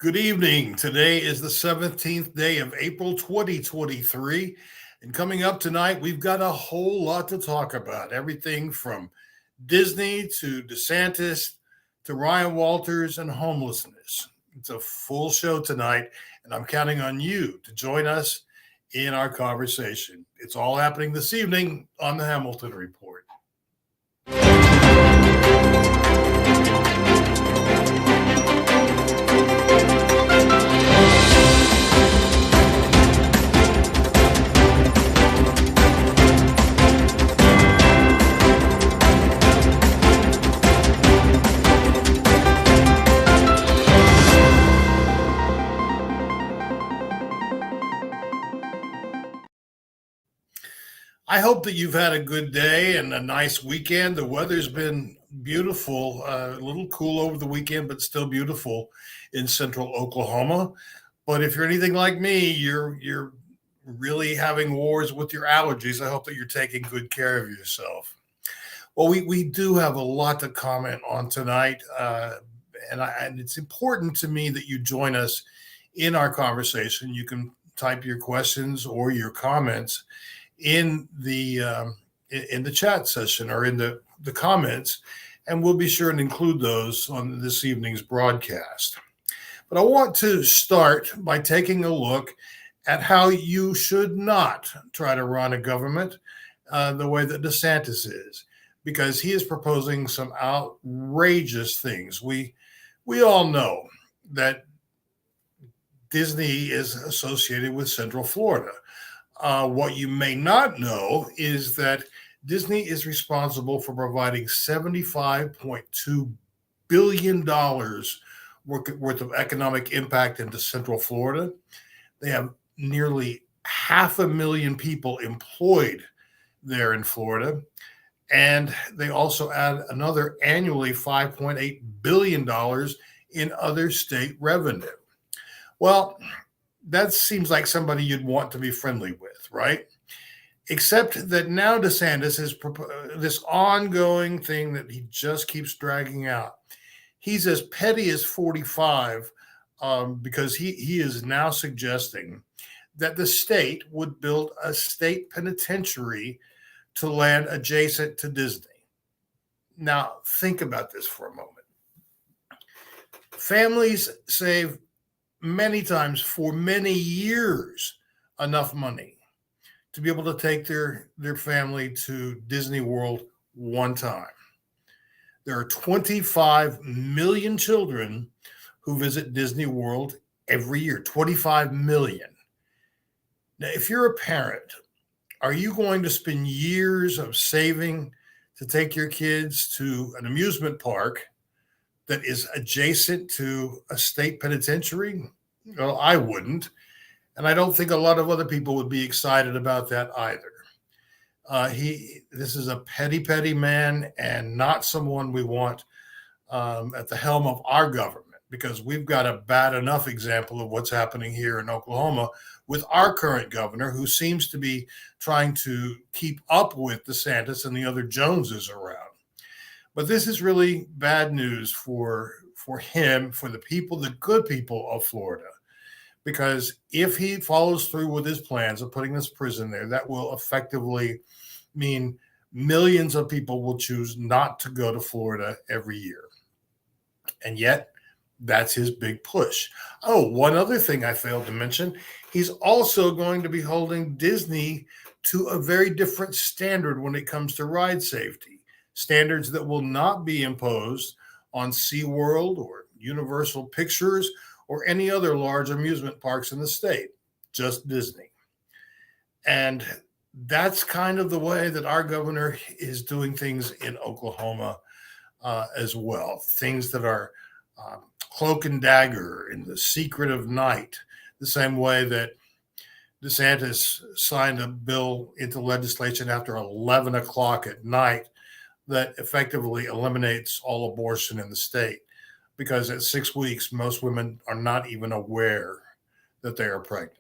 Good evening. Today is the 17th day of April 2023. And coming up tonight, we've got a whole lot to talk about. Everything from Disney to DeSantis to Ryan Walters and homelessness. It's a full show tonight, and I'm counting on you to join us in our conversation. It's all happening this evening on the Hamilton Report. I hope that you've had a good day and a nice weekend. The weather's been beautiful, a little cool over the weekend, but still beautiful in central Oklahoma. But if you're anything like me, you're really having wars with your allergies. I hope that you're taking good care of yourself. Well, we do have a lot to comment on tonight, and it's important to me that you join us in our conversation. You can type your questions or your comments in the chat session or in the comments, and we'll be sure to include those on this evening's broadcast. But I want to start by taking a look at how you should not try to run a government the way that DeSantis is, because he is proposing some outrageous things. We all know that Disney is associated with Central Florida. What you may not know is that Disney is responsible for providing $75.2 billion worth of economic impact into Central Florida. They have nearly 500,000 people employed there in Florida. And they also add another annually $5.8 billion in other state revenue. Well, that seems like somebody you'd want to be friendly with, right? Except that now DeSantis is this ongoing thing that he just keeps dragging out. He's as petty as 45 because he is now suggesting that the state would build a state penitentiary to land adjacent to Disney. Now, think about this for a moment. Families save many times for many years enough money to be able to take their family to Disney World one time. There are 25 million children who visit Disney World every year, 25 million. Now, if you're a parent, are you going to spend years of saving to take your kids to an amusement park that is adjacent to a state penitentiary? Well, I wouldn't. And I don't think a lot of other people would be excited about that either. This is a petty man and not someone we want at the helm of our government, because we've got a bad enough example of what's happening here in Oklahoma with our current governor, who seems to be trying to keep up with DeSantis and the other Joneses around. But this is really bad news for him, for the people, the good people of Florida. Because if he follows through with his plans of putting this prison there, that will effectively mean millions of people will choose not to go to Florida every year. And yet, that's his big push. Oh, one other thing I failed to mention, he's also going to be holding Disney to a very different standard when it comes to ride safety. Standards that will not be imposed on SeaWorld or Universal Pictures or any other large amusement parks in the state, just Disney. And that's kind of the way that our governor is doing things in Oklahoma as well. Things that are cloak and dagger in the secret of night, the same way that DeSantis signed a bill into legislation after 11 o'clock at night that effectively eliminates all abortion in the state. Because at 6 weeks, most women are not even aware that they are pregnant.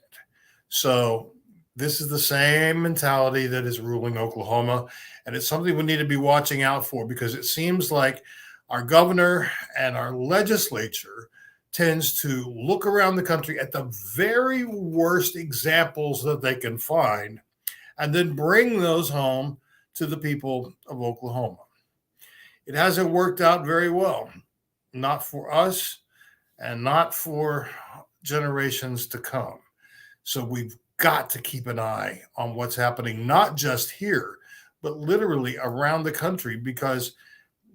So this is the same mentality that is ruling Oklahoma. And it's something we need to be watching out for, because it seems like our governor and our legislature tends to look around the country at the very worst examples that they can find and then bring those home to the people of Oklahoma. It hasn't worked out very well, not for us and not for generations to come. So we've got to keep an eye on what's happening, not just here, but literally around the country, because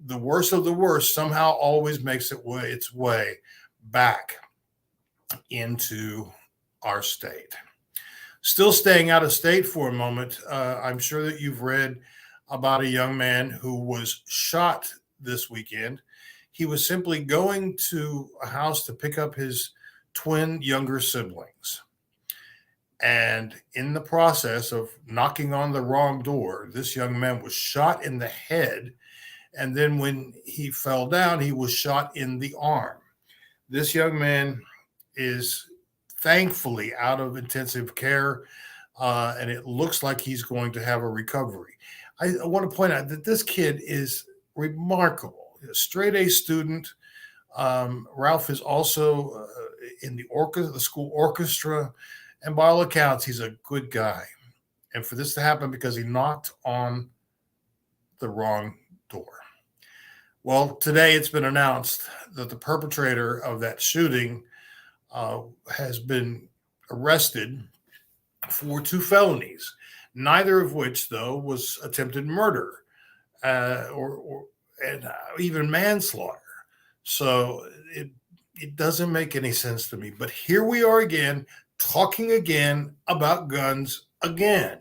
the worst of the worst somehow always makes its way back into our state. Still staying out of state for a moment, I'm sure that you've read about a young man who was shot this weekend. He was simply going to a house to pick up his twin younger siblings. And in the process of knocking on the wrong door, this young man was shot in the head. And then when he fell down, he was shot in the arm. This young man is thankfully out of intensive care, and it looks like he's going to have a recovery. I want to point out that this kid is remarkable, a straight A student. Ralph is also in the school orchestra, and by all accounts, he's a good guy. And for this to happen because he knocked on the wrong door. Well, today it's been announced that the perpetrator of that shooting has been arrested for 2 felonies, neither of which, though, was attempted murder or even manslaughter. So it doesn't make any sense to me. But here we are again, talking again about guns again.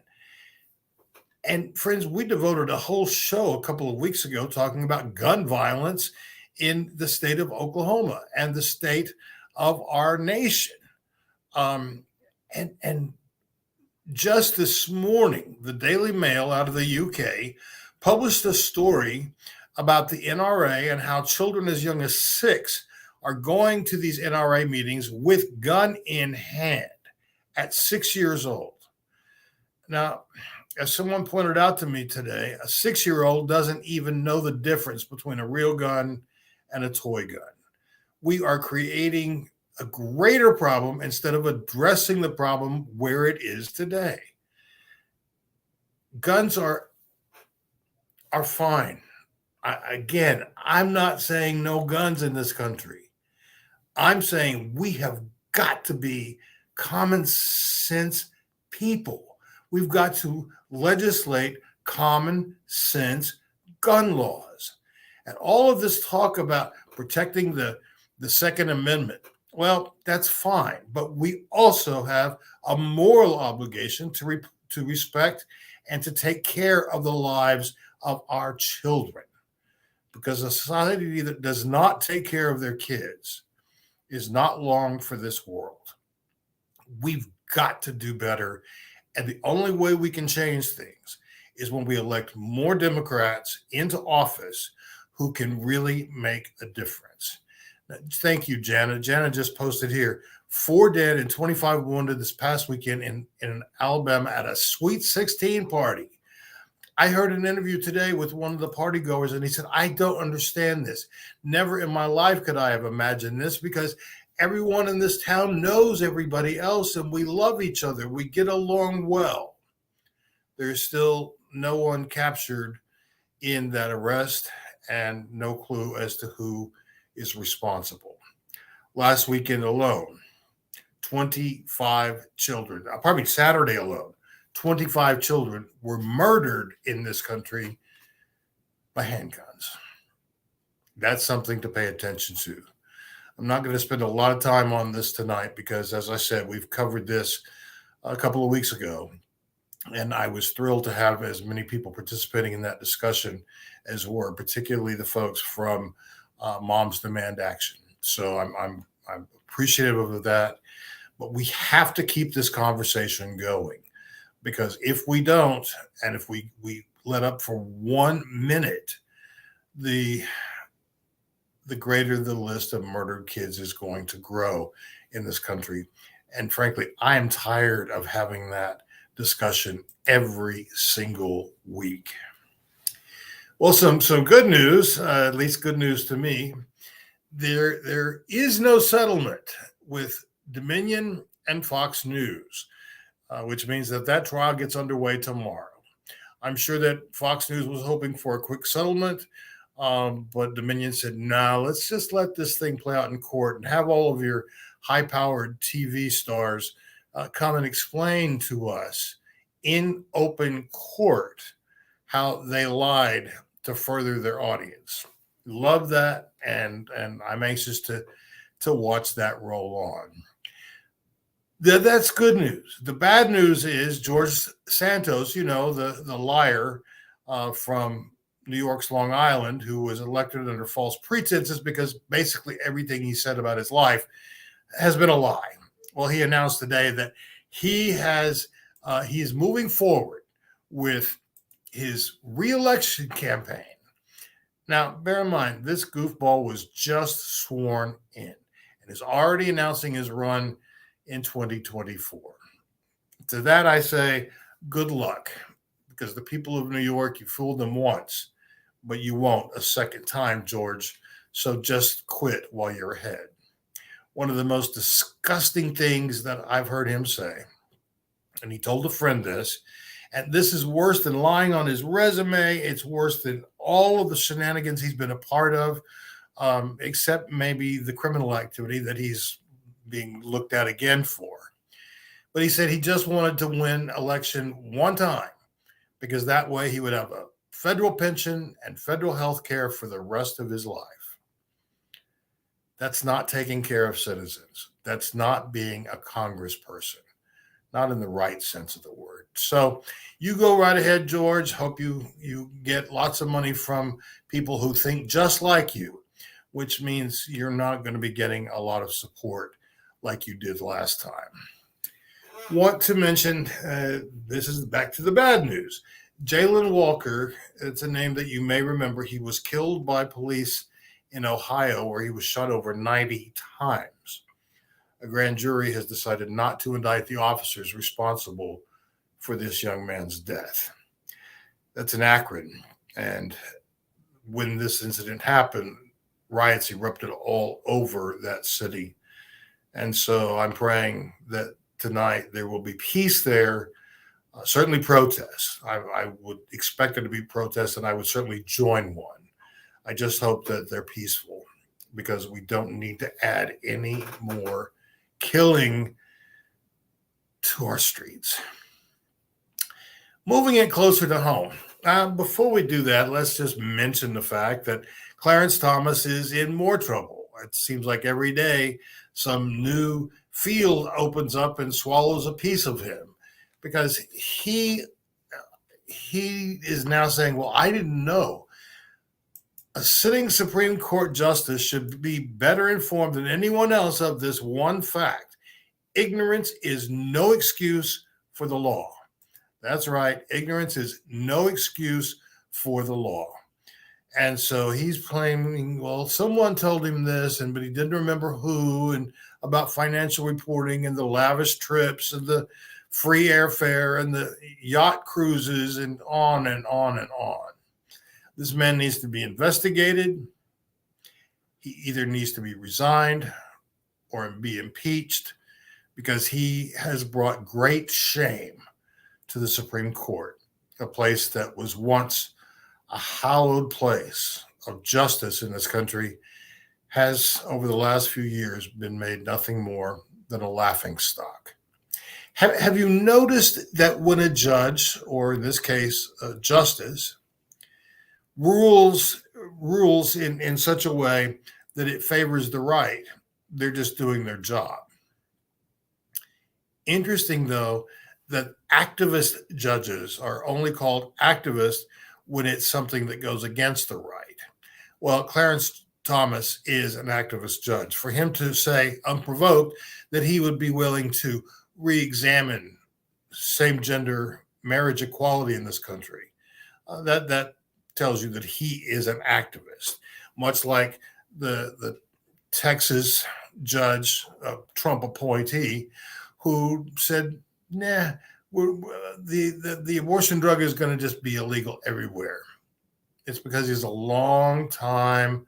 And friends, we devoted a whole show a couple of weeks ago talking about gun violence in the state of Oklahoma and the state of our nation. And just this morning, the Daily Mail out of the UK published a story about the NRA and how children as young as 6 are going to these NRA meetings with gun in hand at 6 years old. Now, as someone pointed out to me today, a 6-year-old doesn't even know the difference between a real gun and a toy gun. We are creating a greater problem instead of addressing the problem where it is today. Guns are fine. Again, I'm not saying no guns in this country. I'm saying we have got to be common sense people. We've got to legislate common sense gun laws. And all of this talk about protecting the Second Amendment, well, that's fine. But we also have a moral obligation to respect and to take care of the lives of our children. Because a society that does not take care of their kids is not long for this world. We've got to do better. And the only way we can change things is when we elect more Democrats into office who can really make a difference. Now, thank you, Jana. Jana just posted here, 4 dead and 25 wounded this past weekend in Alabama at a Sweet 16 party. I heard an interview today with one of the party goers, and he said, I don't understand this. Never in my life could I have imagined this, because everyone in this town knows everybody else, and we love each other. We get along well. There's still no one captured in that arrest, and no clue as to who is responsible. Last weekend alone, 25 children, probably Saturday alone, 25 children were murdered in this country by handguns. That's something to pay attention to. I'm not going to spend a lot of time on this tonight because, as I said, we've covered this a couple of weeks ago, and I was thrilled to have as many people participating in that discussion as were, particularly the folks from Moms Demand Action. So I'm appreciative of that, but we have to keep this conversation going, because if we don't, and if we let up for 1 minute, the greater the list of murdered kids is going to grow in this country. And frankly, I am tired of having that discussion every single week. Well, some good news, at least good news to me. there is no settlement with Dominion and Fox News, which means that trial gets underway tomorrow. I'm sure that Fox News was hoping for a quick settlement, but Dominion said, no, let's just let this thing play out in court and have all of your high-powered TV stars come and explain to us in open court how they lied to further their audience. Love that, and I'm anxious to watch that roll on. That's good news. The bad news is George Santos, the liar from New York's Long Island, who was elected under false pretenses because basically everything he said about his life has been a lie. Well, he announced today that he's moving forward with his re-election campaign. Now, bear in mind, this goofball was just sworn in and is already announcing his run in 2024. To that, I say, good luck, because the people of New York, you fooled them once, but you won't a second time, George. So just quit while you're ahead. One of the most disgusting things that I've heard him say, and he told a friend this, and this is worse than lying on his resume. It's worse than all of the shenanigans he's been a part of, except maybe the criminal activity that he's being looked at again for. But he said he just wanted to win election one time because that way he would have a federal pension and federal health care for the rest of his life. That's not taking care of citizens. That's not being a congressperson, not in the right sense of the word. So you go right ahead, George. Hope you get lots of money from people who think just like you, which means you're not going to be getting a lot of support like you did last time. Want to mention, this is back to the bad news. Jayland Walker, it's a name that you may remember. He was killed by police in Ohio, where he was shot over 90 times. A grand jury has decided not to indict the officers responsible for this young man's death. That's in Akron. And when this incident happened, riots erupted all over that city. And so I'm praying that tonight there will be peace there, certainly protests. I would expect there to be protests, and I would certainly join one. I just hope that they're peaceful, because we don't need to add any more killing to our streets. Moving it closer to home. Before we do that, let's just mention the fact that Clarence Thomas is in more trouble. It seems like every day some new field opens up and swallows a piece of him, because he is now saying, well, I didn't know. A sitting Supreme Court justice should be better informed than anyone else of this one fact. Ignorance is no excuse for the law. That's right. Ignorance is no excuse for the law. And so he's claiming, well, someone told him this, but he didn't remember who, and about financial reporting and the lavish trips and the free airfare and the yacht cruises and on and on and on. This man needs to be investigated. He either needs to be resigned or be impeached, because he has brought great shame to the Supreme Court, a place that was once a hallowed place of justice in this country, has over the last few years been made nothing more than a laughingstock. Have you noticed that when a judge, or in this case, a justice, rules in such a way that it favors the right, they're just doing their job? Interesting, though, that activist judges are only called activists when it's something that goes against the right. Well, Clarence Thomas is an activist judge. For him to say unprovoked that he would be willing to re-examine same-gender marriage equality in this country, that tells you that he is an activist, much like the Texas judge, Trump appointee, who said, nah, the abortion drug is going to just be illegal everywhere. It's because he's a long time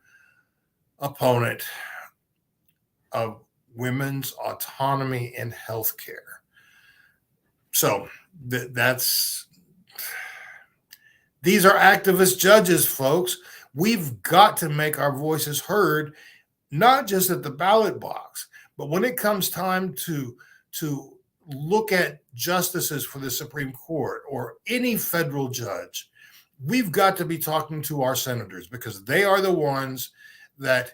opponent of women's autonomy in healthcare. So these are activist judges, folks. We've got to make our voices heard, not just at the ballot box, but when it comes time to look at justices for the Supreme Court or any federal judge, we've got to be talking to our senators because they are the ones that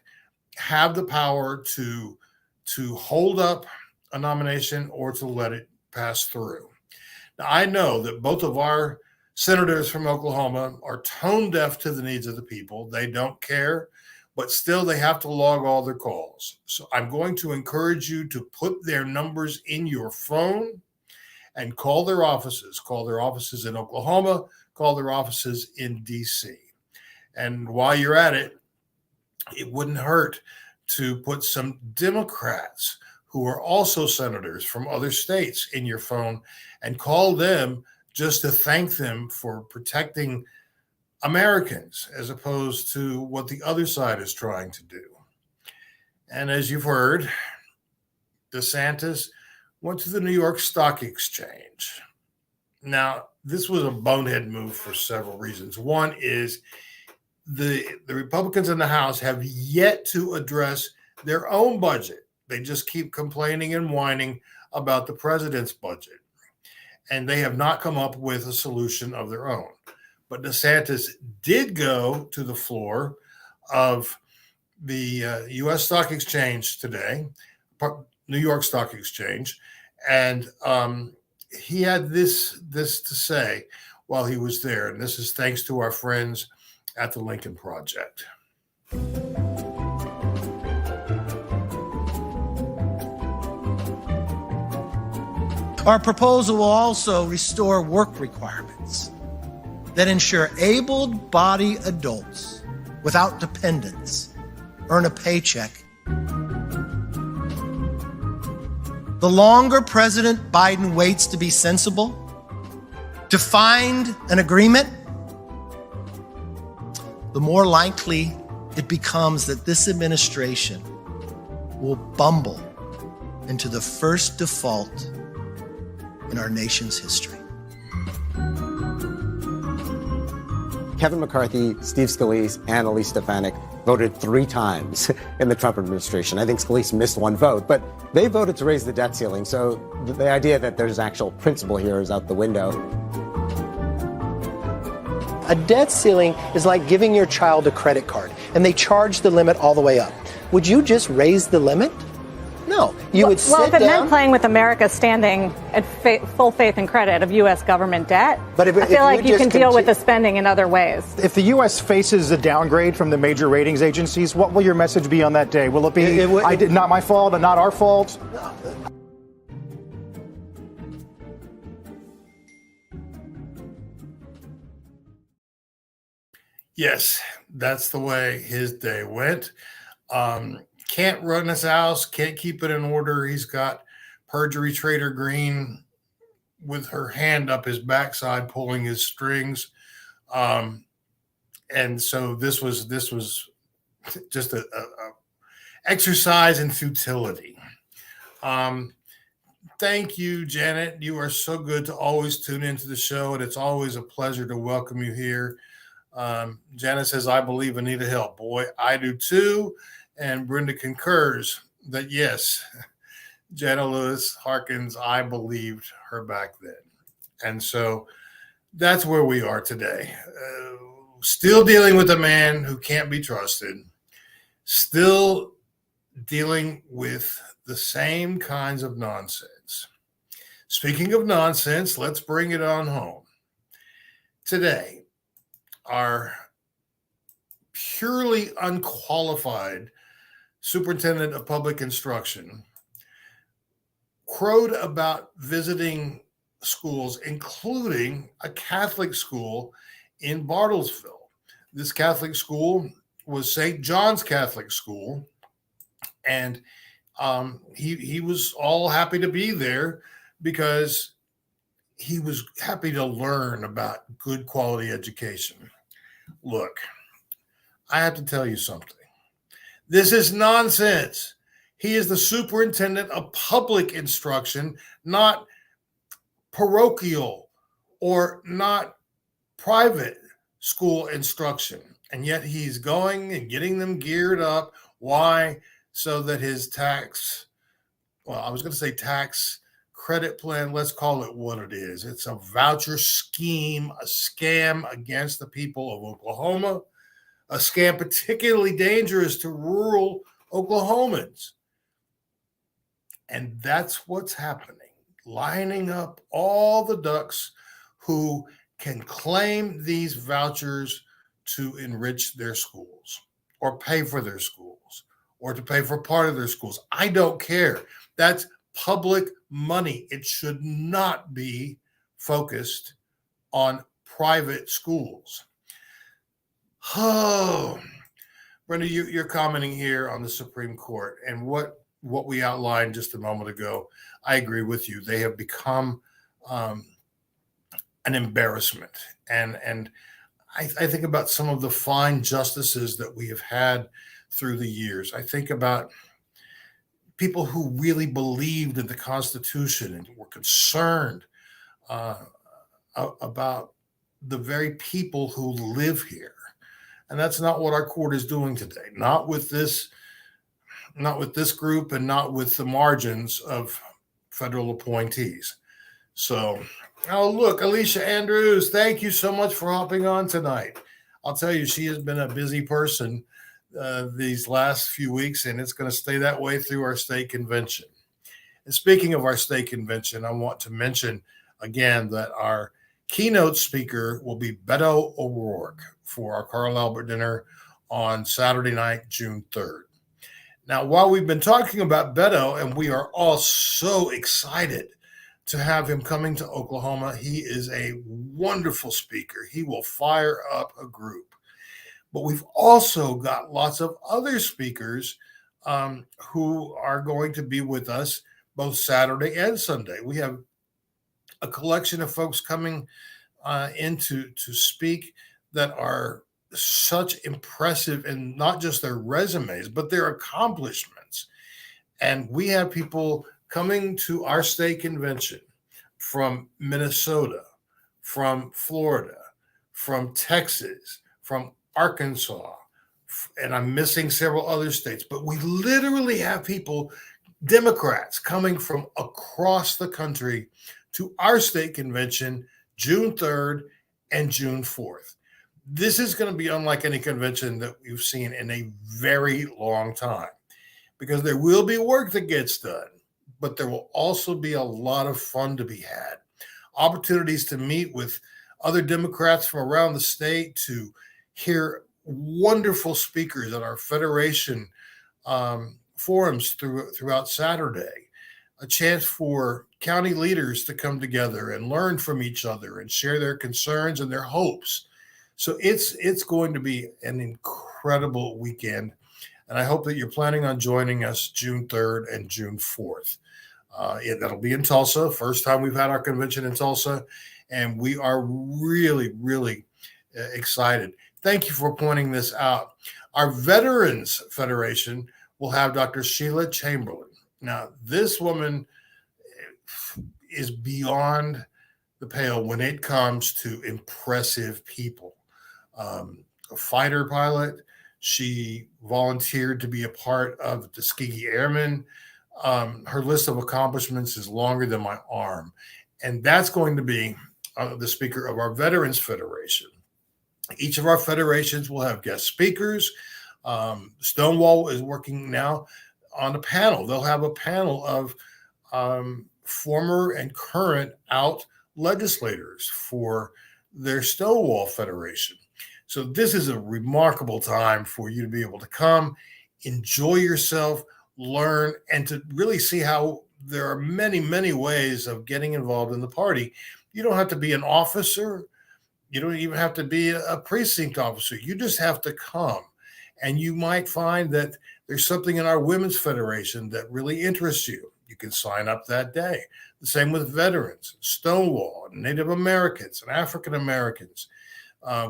have the power to hold up a nomination or to let it pass through. Now, I know that both of our senators from Oklahoma are tone deaf to the needs of the people. They don't care, but still they have to log all their calls. So I'm going to encourage you to put their numbers in your phone and call their offices. Call their offices in Oklahoma, call their offices in DC. And while you're at it, it wouldn't hurt to put some Democrats who are also senators from other states in your phone and call them just to thank them for protecting Americans as opposed to what the other side is trying to do. And as you've heard, DeSantis went to the New York Stock Exchange. Now, this was a bonehead move for several reasons. One is the Republicans in the House have yet to address their own budget. They just keep complaining and whining about the president's budget. And they have not come up with a solution of their own. But DeSantis did go to the floor of the U.S. Stock Exchange today, New York Stock Exchange, and he had this to say while he was there. And this is thanks to our friends at the Lincoln Project. Our proposal will also restore work requirements that ensure able-bodied adults without dependents earn a paycheck. The longer President Biden waits to be sensible, to find an agreement, the more likely it becomes that this administration will bumble into the first default in our nation's history. Kevin McCarthy, Steve Scalise, and Elise Stefanik voted 3 times in the Trump administration. I think Scalise missed 1 vote, but they voted to raise the debt ceiling. So the idea that there's actual principle here is out the window. A debt ceiling is like giving your child a credit card, and they charge the limit all the way up. Would you just raise the limit? No. You would sit down. Well, if it meant playing with America's standing at full faith and credit of U.S. government debt, I feel like you can deal with the spending in other ways. If the U.S. faces a downgrade from the major ratings agencies, what will your message be on that day? Will it be, not my fault and not our fault? Yes, that's the way his day went. Can't run his house, can't keep it in order. He's got perjury trader Green with her hand up his backside, pulling his strings. And so this was just a exercise in futility. Thank you, Janet. You are so good to always tune into the show, and it's always a pleasure to welcome you here. Janet says, I believe I need help. Boy, I do too. And Brenda concurs that, yes, Janet Lewis Harkins, I believed her back then. And so that's where we are today. Still dealing with a man who can't be trusted. Still dealing with the same kinds of nonsense. Speaking of nonsense, let's bring it on home. Today, our purely unqualified superintendent of public instruction crowed about visiting schools, including a Catholic school in Bartlesville. This Catholic school was St. John's Catholic School, and he was all happy to be there because he was happy to learn about good quality education. Look, I have to tell you something. This is nonsense. He is the superintendent of public instruction, not parochial or not private school instruction. And yet he's going and getting them geared up. Why? So that his tax credit plan, let's call it what it is. It's a voucher scheme, a scam against the people of Oklahoma, a scam particularly dangerous to rural Oklahomans. And that's what's happening, lining up all the ducks who can claim these vouchers to enrich their schools or pay for their schools or to pay for part of their schools. I don't care. That's public money. It should not be focused on private schools. Oh, Brenda, you're commenting here on the Supreme Court and what we outlined just a moment ago. I agree with you. They have become an embarrassment. And I think about some of the fine justices that we have had through the years. I think about people who really believed in the Constitution and were concerned about the very people who live here. And that's not what our court is doing today. Not with this group and not with the margins of federal appointees. So, oh, look, Alicia Andrews, thank you so much for hopping on tonight. I'll tell you, she has been a busy person these last few weeks, and it's going to stay that way through our state convention. And speaking of our state convention, I want to mention again that our keynote speaker will be Beto O'Rourke for our Carl Albert dinner on Saturday night, June 3rd. Now, while we've been talking about Beto, and we are all so excited to have him coming to Oklahoma, he is a wonderful speaker. He will fire up a group. But we've also got lots of other speakers who are going to be with us both Saturday and Sunday. We have a collection of folks coming in to speak that are such impressive, and not just their resumes, but their accomplishments. And we have people coming to our state convention from Minnesota, from Florida, from Texas, from Arkansas, and I'm missing several other states, but we literally have people, Democrats, coming from across the country to our state convention June 3rd and June 4th. This is going to be unlike any convention that we've seen in a very long time, because there will be work that gets done, but there will also be a lot of fun to be had. Opportunities to meet with other Democrats from around the state, to hear wonderful speakers at our Federation forums throughout Saturday, a chance for county leaders to come together and learn from each other and share their concerns and their hopes. So it's going to be an incredible weekend, and I hope that you're planning on joining us June 3rd and June 4th. That'll be in Tulsa. First time we've had our convention in Tulsa, and we are really, really excited. Thank you for pointing this out. Our Veterans Federation will have Dr. Sheila Chamberlain. Now, this woman is beyond the pale when it comes to impressive people. A fighter pilot. She volunteered to be a part of the Tuskegee Airmen. Her list of accomplishments is longer than my arm. And that's going to be the speaker of our Veterans Federation. Each of our federations will have guest speakers. Stonewall is working now on a panel. They'll have a panel of former and current out legislators for their Stonewall Federation. So this is a remarkable time for you to be able to come, enjoy yourself, learn, and to really see how there are many, many ways of getting involved in the party. You don't have to be an officer. You don't even have to be a precinct officer. You just have to come. And you might find that there's something in our Women's Federation that really interests you. You can sign up that day. The same with veterans, Stonewall, Native Americans, and African Americans.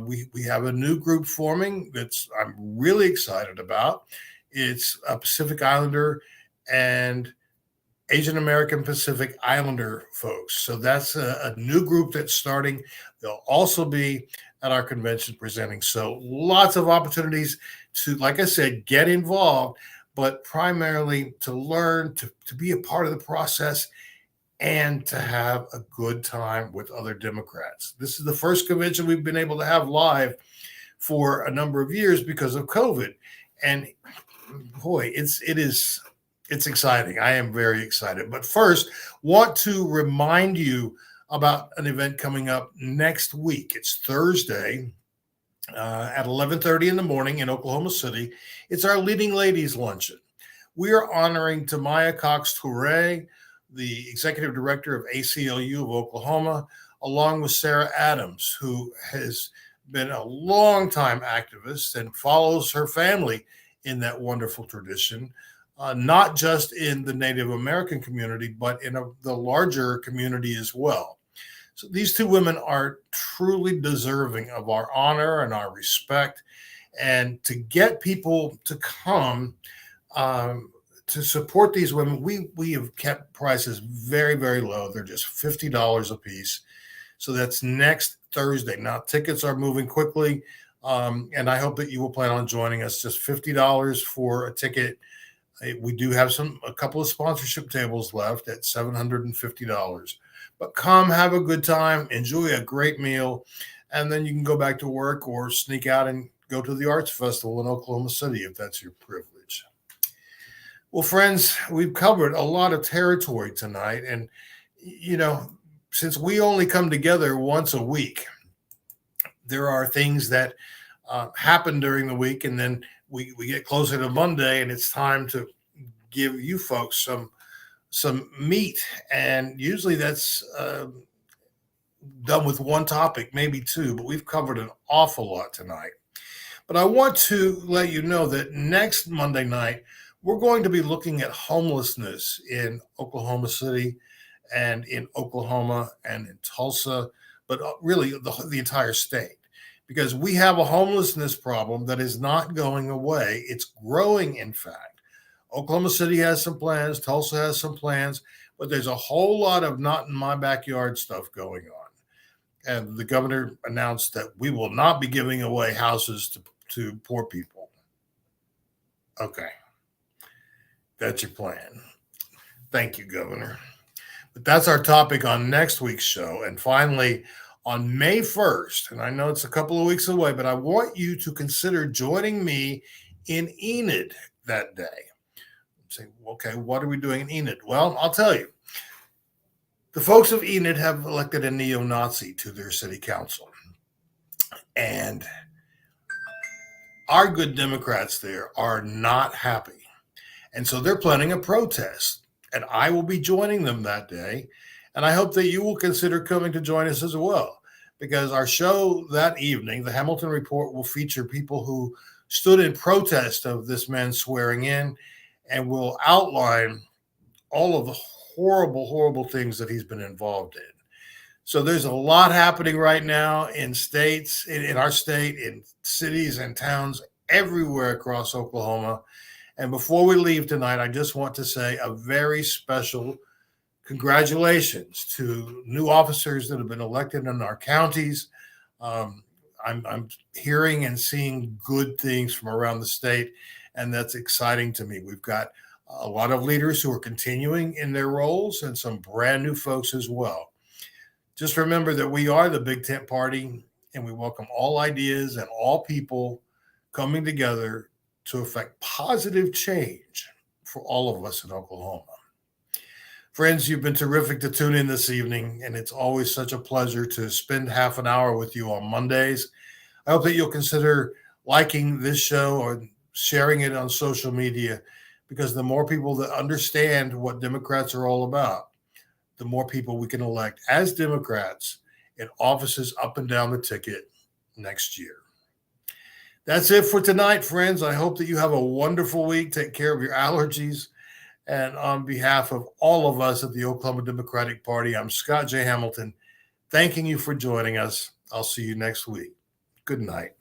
We have a new group forming that's I'm really excited about. It's a Pacific Islander and Asian American Pacific Islander folks. So that's a new group that's starting. They'll also be at our convention presenting. So lots of opportunities to, like I said, get involved, but primarily to learn, to be a part of the process, and to have a good time with other Democrats. This is the first convention we've been able to have live for a number of years because of COVID. And boy, it's exciting. I am very excited. But first, want to remind you about an event coming up next week. It's Thursday at 11:30 in the morning in Oklahoma City. It's our Leading Ladies Luncheon. We are honoring Tamaya Cox Toure, the executive director of ACLU of Oklahoma, along with Sarah Adams, who has been a longtime activist and follows her family in that wonderful tradition, not just in the Native American community, but in the larger community as well. So these two women are truly deserving of our honor and our respect. And to get people to come to support these women, we have kept prices very, very low. They're just $50 a piece. So that's next Thursday. Now, tickets are moving quickly, and I hope that you will plan on joining us. Just $50 for a ticket. We do have a couple of sponsorship tables left at $750. But come, have a good time, enjoy a great meal, and then you can go back to work or sneak out and go to the Arts Festival in Oklahoma City if that's your privilege. Well, friends, we've covered a lot of territory tonight. And, you know, since we only come together once a week, there are things that happen during the week, and then we get closer to Monday, and it's time to give you folks some meat. And usually that's done with one topic, maybe two, but we've covered an awful lot tonight. But I want to let you know that next Monday night, we're going to be looking at homelessness in Oklahoma City and in Oklahoma and in Tulsa, but really the entire state, because we have a homelessness problem that is not going away. It's growing, in fact. Oklahoma City has some plans, Tulsa has some plans, but there's a whole lot of not in my backyard stuff going on. And the governor announced that we will not be giving away houses to poor people. Okay. That's your plan. Thank you, Governor. But that's our topic on next week's show. And finally, on May 1st, and I know it's a couple of weeks away, but I want you to consider joining me in Enid that day. Say, okay, what are we doing in Enid? Well, I'll tell you. The folks of Enid have elected a neo-Nazi to their city council. And our good Democrats there are not happy. And so they're planning a protest, and I will be joining them that day. And I hope that you will consider coming to join us as well, because our show that evening, the Hamilton Report, will feature people who stood in protest of this man swearing in, and will outline all of the horrible, horrible things that he's been involved in. So there's a lot happening right now in states, in our state, in cities and towns everywhere across Oklahoma. And before we leave tonight, I just want to say a very special congratulations to new officers that have been elected in our counties. I'm hearing and seeing good things from around the state, and that's exciting to me. We've got a lot of leaders who are continuing in their roles and some brand new folks as well. Just remember that we are the Big Tent Party, and we welcome all ideas and all people coming together to affect positive change for all of us in Oklahoma. Friends, you've been terrific to tune in this evening, and it's always such a pleasure to spend half an hour with you on Mondays. I hope that you'll consider liking this show or sharing it on social media, because the more people that understand what Democrats are all about, the more people we can elect as Democrats in offices up and down the ticket next year. That's it for tonight, friends. I hope that you have a wonderful week. Take care of your allergies. And on behalf of all of us at the Oklahoma Democratic Party, I'm Scott J. Hamilton, thanking you for joining us. I'll see you next week. Good night.